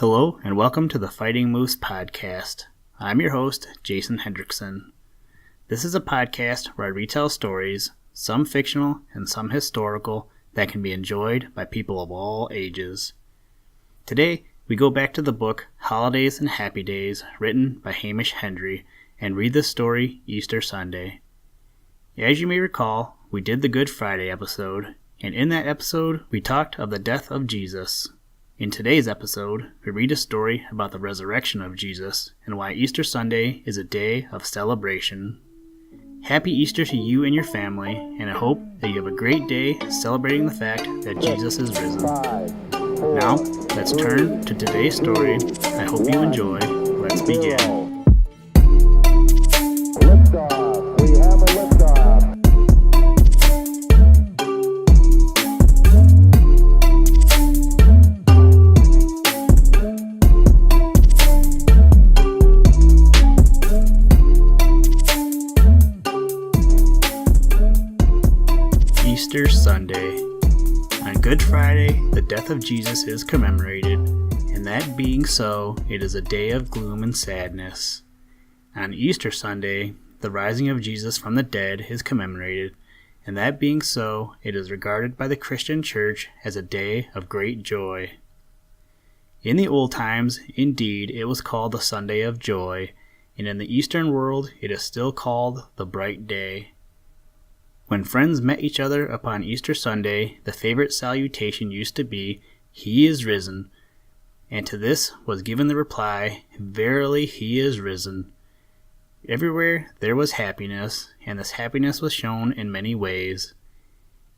Hello and welcome to the Fighting Moose podcast. I'm your host, Jason Hendrickson. This is a podcast where I retell stories, some fictional and some historical, that can be enjoyed by people of all ages. Today, we go back to the book Holidays and Happy Days, written by Hamish Hendry, and read the story Easter Sunday. As you may recall, we did the Good Friday episode, and in that episode, we talked of the death of Jesus. In today's episode, we read a story about the resurrection of Jesus and why Easter Sunday is a day of celebration. Happy Easter to you and your family, and I hope that you have a great day celebrating the fact that Jesus is risen. Now, let's turn to today's story. I hope you enjoy. Let's begin. Liftoff. We have a liftoff. Easter Sunday. On Good Friday, the death of Jesus is commemorated, and that being so, it is a day of gloom and sadness. On Easter Sunday, the rising of Jesus from the dead is commemorated, and that being so, it is regarded by the Christian Church as a day of great joy. In the old times, indeed, it was called the Sunday of Joy, and in the Eastern world, it is still called the Bright Day. When friends met each other upon Easter Sunday, the favorite salutation used to be, "He is risen," and to this was given the reply, "Verily he is risen." Everywhere there was happiness, and this happiness was shown in many ways.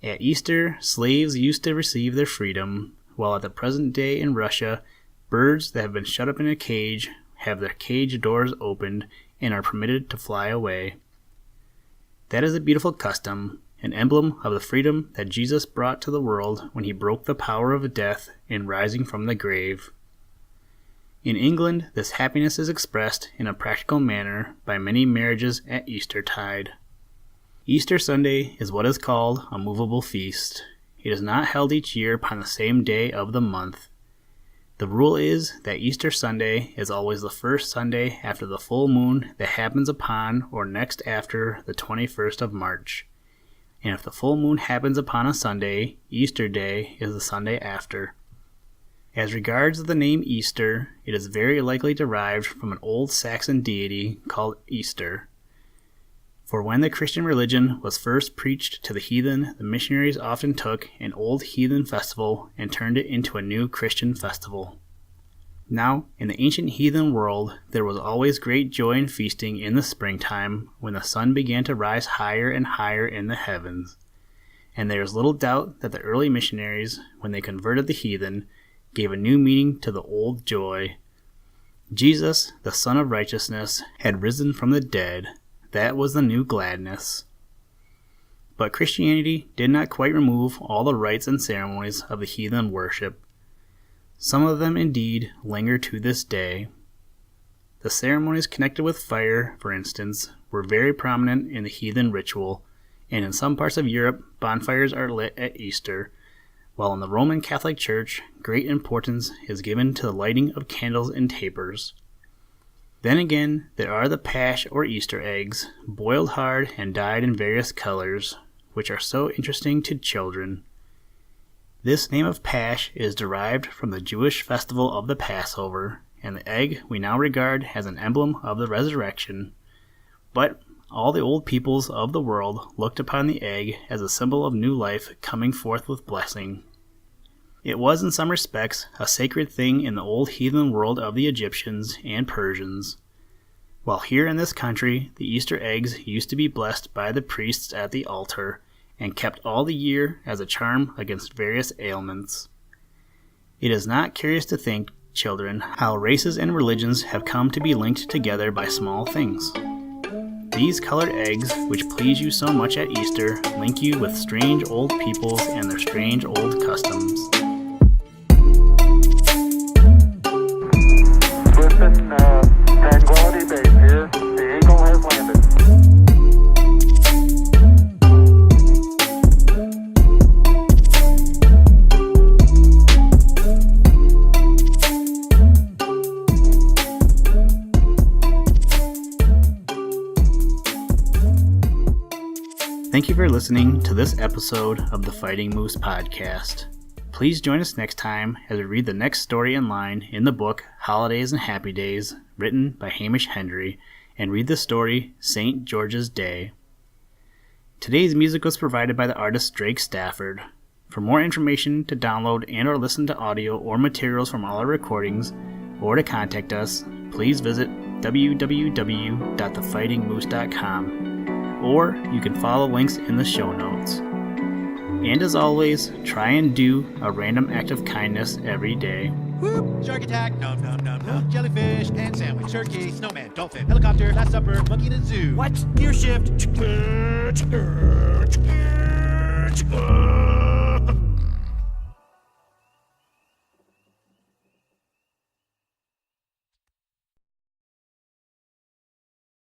At Easter, slaves used to receive their freedom, while at the present day in Russia, birds that have been shut up in a cage have their cage doors opened and are permitted to fly away. That is a beautiful custom, an emblem of the freedom that Jesus brought to the world when he broke the power of death in rising from the grave. In England, this happiness is expressed in a practical manner by many marriages at Eastertide. Easter Sunday is what is called a movable feast. It is not held each year upon the same day of the month. The rule is that Easter Sunday is always the first Sunday after the full moon that happens upon or next after the 21st of March. And if the full moon happens upon a Sunday, Easter Day is the Sunday after. As regards the name Easter, it is very likely derived from an old Saxon deity called Easter. For when the Christian religion was first preached to the heathen, the missionaries often took an old heathen festival and turned it into a new Christian festival. Now, in the ancient heathen world, there was always great joy and feasting in the springtime when the sun began to rise higher and higher in the heavens. And there is little doubt that the early missionaries, when they converted the heathen, gave a new meaning to the old joy. Jesus, the Son of Righteousness, had risen from the dead. That was the new gladness. But Christianity did not quite remove all the rites and ceremonies of the heathen worship. Some of them indeed linger to this day. The ceremonies connected with fire, for instance, were very prominent in the heathen ritual, and in some parts of Europe, bonfires are lit at Easter, while in the Roman Catholic Church, great importance is given to the lighting of candles and tapers. Then again, there are the pash or Easter eggs, boiled hard and dyed in various colors, which are so interesting to children. This name of pash is derived from the Jewish festival of the Passover, and the egg we now regard as an emblem of the resurrection. But all the old peoples of the world looked upon the egg as a symbol of new life coming forth with blessing. It was in some respects a sacred thing in the old heathen world of the Egyptians and Persians, while here in this country the Easter eggs used to be blessed by the priests at the altar and kept all the year as a charm against various ailments. It is not curious to think, children, how races and religions have come to be linked together by small things. These colored eggs, which please you so much at Easter, link you with strange old peoples and their strange old customs. Listen, Tranquility Base here. The Eagle has landed. Thank you for listening to this episode of the Fighting Moose podcast. Please join us next time as we read the next story in line in the book Holidays and Happy Days, written by Hamish Hendry, and read the story St. George's Day. Today's music was provided by the artist Drake Stafford. For more information to download and or listen to audio or materials from all our recordings, or to contact us, please visit www.thefightingmoose.com, or you can follow links in the show notes. And as always, try and do a random act of kindness every day. Whoop! Shark attack! Nom nom nom nom. Jellyfish, pan sandwich, turkey, snowman, dolphin, helicopter, last supper, monkey in a zoo. What? Gear shift.